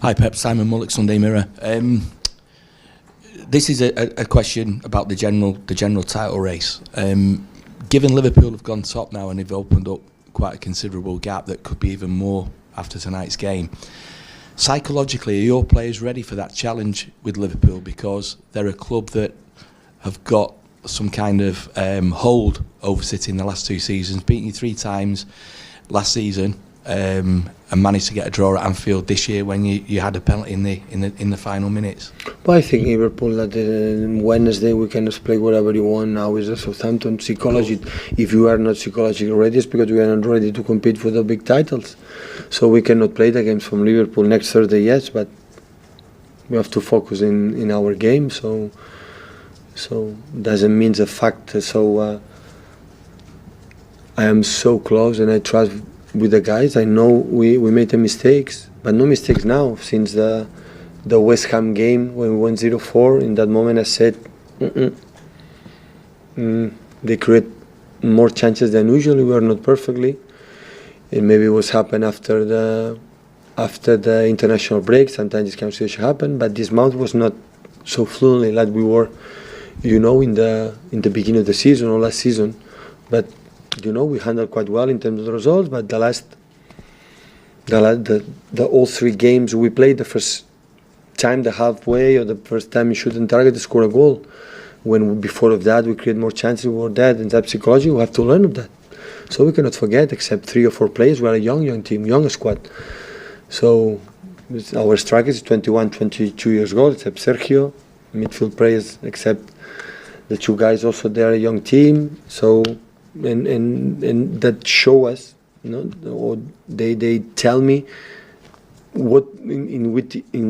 Hi Pep, Simon Mullock, Sunday Mirror. This is a question about the general title race. Given Liverpool have gone top now and they've opened up quite a considerable gap that could be even more after tonight's game, psychologically, are your players ready for that challenge with Liverpool? Because they're a club that have got some kind of hold over City in the last 2 seasons, beating you 3 times last season, and managed to get a draw at Anfield this year when you had a penalty in the final minutes. But I think Liverpool that Wednesday we can just play whatever you want. Now is the Southampton psychology. If you are not psychologically ready, it's because we are not ready to compete for the big titles. So we cannot play the games from Liverpool next Thursday, yes, but we have to focus in our game. So doesn't mean the fact. So I am so close and I trust with the guys. I know we made the mistakes, but no mistakes now. Since the West Ham game when we went 0-4, in that moment I said they create more chances than usually. We are not perfectly, and maybe it was happen after the international break. Sometimes this kind of situation happen, but this month was not so fluently like we were, in the beginning of the season or last season. But we handled quite well in terms of the results, but the all 3 games we played, the first time the halfway or the first time you shoot on target to score a goal, when before of that we create more chances, we were dead, and that psychology we have to learn of that. So we cannot forget, except 3 or 4 players, we are a young team, young squad. So our strikers is 21, 22 years old, except Sergio, midfield players, except the 2 guys also, they are a young team. So and that show us, or they tell me what in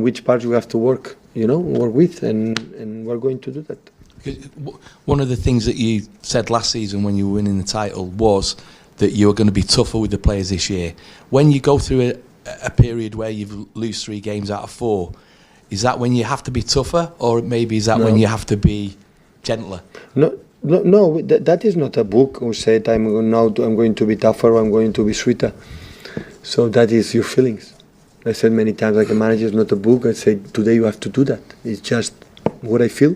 which parts we have to work with, and we're going to do that. One of the things that you said last season when you were winning the title was that you were going to be tougher with the players this year. When you go through a period where you lose 3 games out of 4, is that when you have to be tougher, or maybe is that when you have to be gentler? No, that is not a book who said I'm going to be tougher or I'm going to be sweeter. So that is your feelings. I said many times, like a manager, is not a book. I said today you have to do that. It's just what I feel,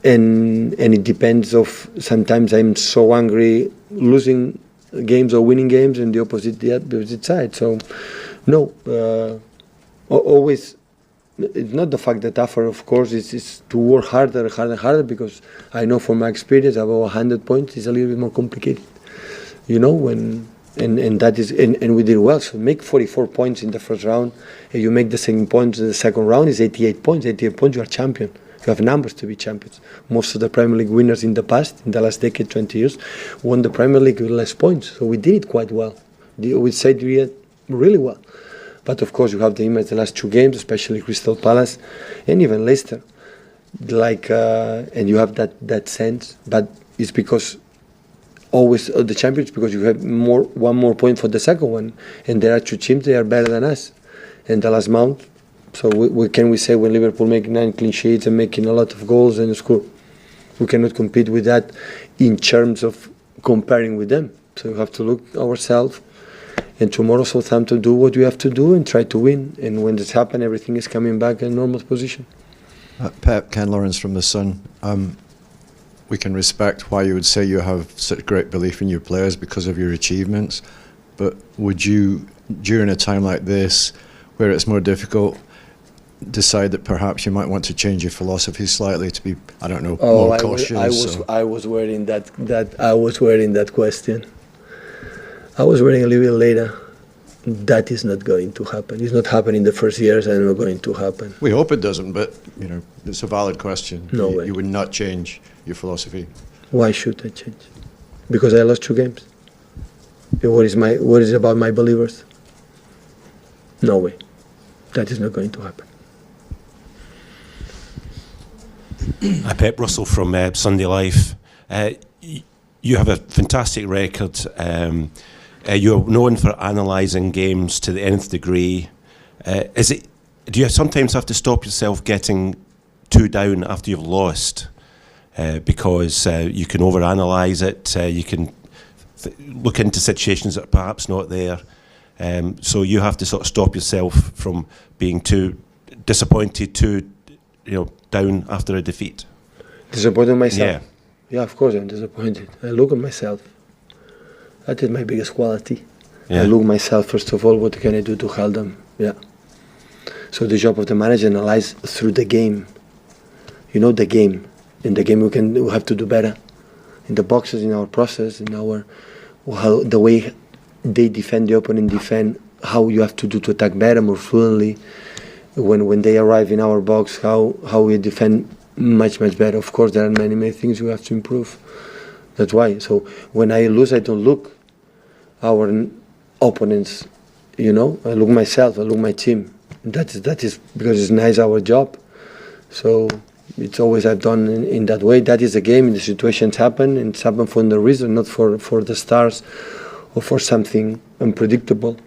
and it depends of. Sometimes I'm so angry losing games or winning games, and the opposite side. So no, always. It's not the fact that tougher, of course, it's to work harder, because I know from my experience about 100 points is a little bit more complicated, and that is, and we did well. So make 44 points in the first round, and you make the same points in the second round is 88 points. 88 points, you are champion. You have numbers to be champions. Most of the Premier League winners in the past, in the last decade, 20 years, won the Premier League with less points. So we did it quite well. We said we did really well. But of course, you have the image the last 2 games, especially Crystal Palace and even Leicester. And you have that sense. But it's because always the champions, because you have one more point for the second one, and there are 2 teams they are better than us. And the last month, so we say when Liverpool make 9 clean sheets and making a lot of goals and score, we cannot compete with that in terms of comparing with them. So you have to look ourselves. And tomorrow Southampton do what we have to do and try to win. And when this happens, everything is coming back in normal position. Pep, Ken Lawrence from The Sun. We can respect why you would say you have such great belief in your players because of your achievements. But would you, during a time like this, where it's more difficult, decide that perhaps you might want to change your philosophy slightly to be, more cautious? I was wearing that question. I was wearing a little bit later. That is not going to happen. It's not happening the first years, and it's not going to happen. We hope it doesn't, but it's a valid question. No way. You would not change your philosophy. Why should I change? Because I lost 2 games. What is about my believers? No way. That is not going to happen. Hi, Pep. Russell from Sunday Life. You have a fantastic record. You're known for analysing games to the nth degree. Do you sometimes have to stop yourself getting too down after you've lost? Because you can overanalyse it, you can look into situations that are perhaps not there. So you have to sort of stop yourself from being too disappointed, too down after a defeat. Disappointed myself? Yeah. Yeah, of course I'm disappointed. I look at myself. That is my biggest quality. Yeah. I look myself, first of all, what can I do to help them? Yeah. So the job of the manager analyze through the game. The game. In the game we have to do better. In the boxes, in our process, the way they defend, the opponent defend, how you have to do to attack better, more fluently. When they arrive in our box, how we defend much better. Of course, there are many things we have to improve. That's why. So when I lose, I don't look our opponents. I look myself. I look my team. That is because it's nice our job. So it's always I've done in that way. That is the game. The situations happen, and it's happened for the reason, not for the stars or for something unpredictable.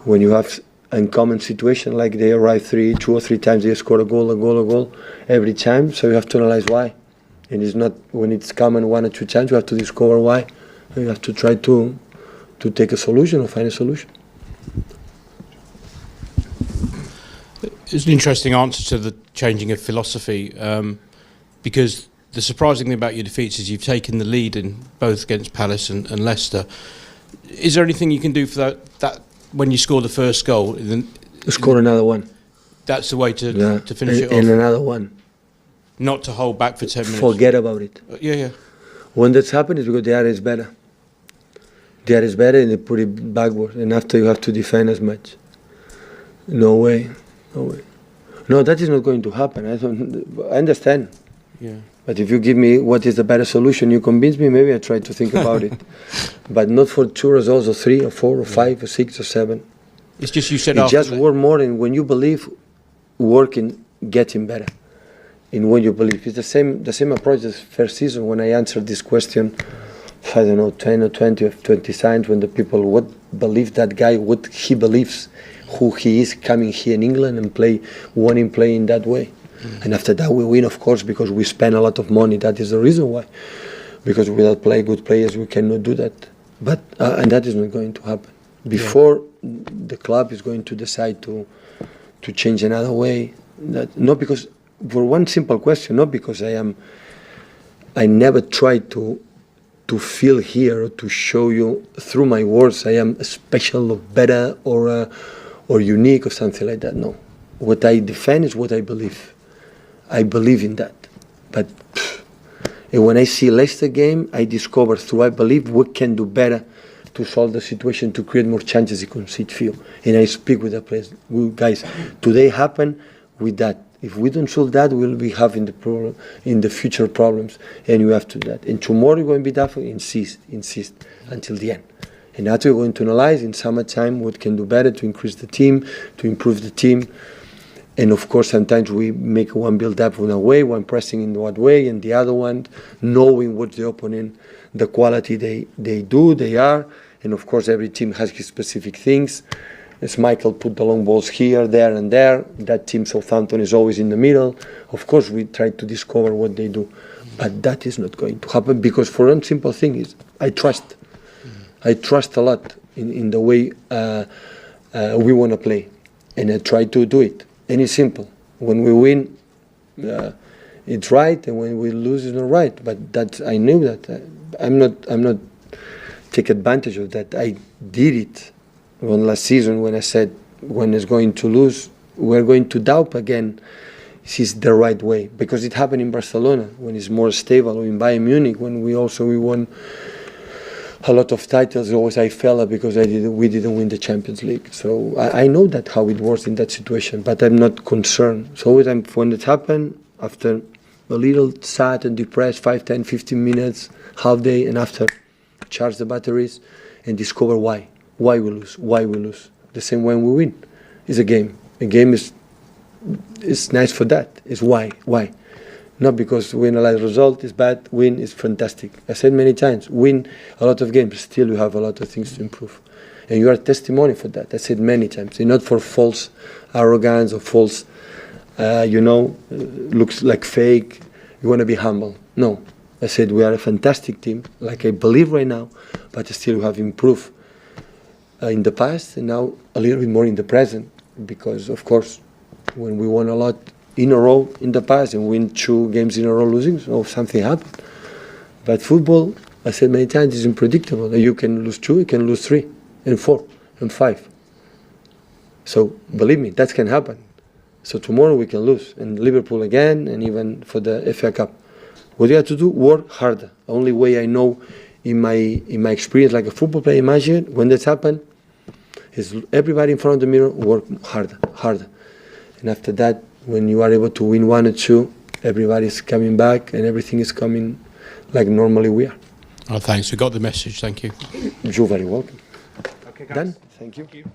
When you have uncommon situation like they arrive 2 or 3 times, they score a goal every time. So you have to analyze why. And it's not when it's common 1 or 2 times. You have to discover why. And you have to try to take a solution or find a solution. It's an interesting answer to the changing of philosophy, because the surprising thing about your defeats is you've taken the lead in both against Palace and Leicester. Is there anything you can do for that when you score the first goal? Score another one. That's the way to finish it off. And another one. Not to hold back for 10 minutes. Forget about it. Yeah. When that's happened, it's because the other is better. The other is better, and they put it backward. And after you have to defend as much. No way. No, that is not going to happen. I understand. Yeah. But if you give me what is the better solution, you convince me, maybe I try to think about it. But not for 2 results or 3 or 4 or 5 or 6 or 7. It's just you said it's just work more, and when you believe, work in getting better. In what you believe. It's the same approach as first season when I answered this question, I don't know, 10 or 20 or 20 times when the people would believe that guy, what he believes, who he is coming here in England and wanting play in that way. And after that we win, of course, because we spend a lot of money. That is the reason why. Because without good players, we cannot do that. But and that is not going to happen. Before the club is going to decide to change another way. Not because, for one simple question, not because I never tried to feel here or to show you through my words I am special or better or unique or something like that. No. What I defend is what I believe. I believe in that. But and when I see Leicester game, I discover through I believe we can do better to solve the situation, to create more chances to concede few. And I speak with the players. Guys, today happen with that. If we don't solve that, we'll be having the problem in the future problems, and you have to do that. And tomorrow you're going to be tough. Insist until the end. And that's what we're going to analyze in summertime what can do better to increase the team, to improve the team. And of course, sometimes we make one build-up in a way, one pressing in one way, and the other one knowing what the opponent, the quality they are. And of course, every team has his specific things. As Michael put the long balls here, there, and there. That team, Southampton, is always in the middle. Of course, we try to discover what they do. But that is not going to happen because for one simple thing is I trust. I trust a lot in the way we want to play. And I try to do it. And it's simple. When we win, it's right. And when we lose, it's not right. But that I knew that. I'm not take advantage of that. I did it. When last season, when I said when it's going to lose, we're going to doubt again. This is the right way because it happened in Barcelona when it's more stable, or in Bayern Munich when we won a lot of titles. Always I fell because we didn't win the Champions League. So I know that how it works in that situation, but I'm not concerned. So always when it happened, after a little sad and depressed, 5, 10, 15 minutes, half day, and after charge the batteries and discover why. Why we lose. The same when we win. It's a game. A game is nice for that. It's why. Not because win a lot of result is bad, win is fantastic. I said many times, win a lot of games, still you have a lot of things to improve. And you are testimony for that. I said many times. And not for false arrogance or false, looks like fake. You want to be humble. No. I said we are a fantastic team, like I believe right now, but still we have improved. in the past, and now a little bit more in the present, because of course when we won a lot in a row in the past and win 2 games in a row losing, so something happened. But football, I said many times, is unpredictable. You can lose 2, you can lose 3 and 4 and 5. So believe me, that can happen. So tomorrow we can lose, and Liverpool again, and even for the FA Cup. What you have to do, work harder. The only way I know in my experience like a football player, imagine when that's happened, is everybody in front of the mirror work harder. And after that, when you are able to win 1 or 2, everybody's coming back and everything is coming like normally we are. Oh, thanks. We got the message. Thank you. You're very welcome. Okay, guys. Done? Thank you. Thank you.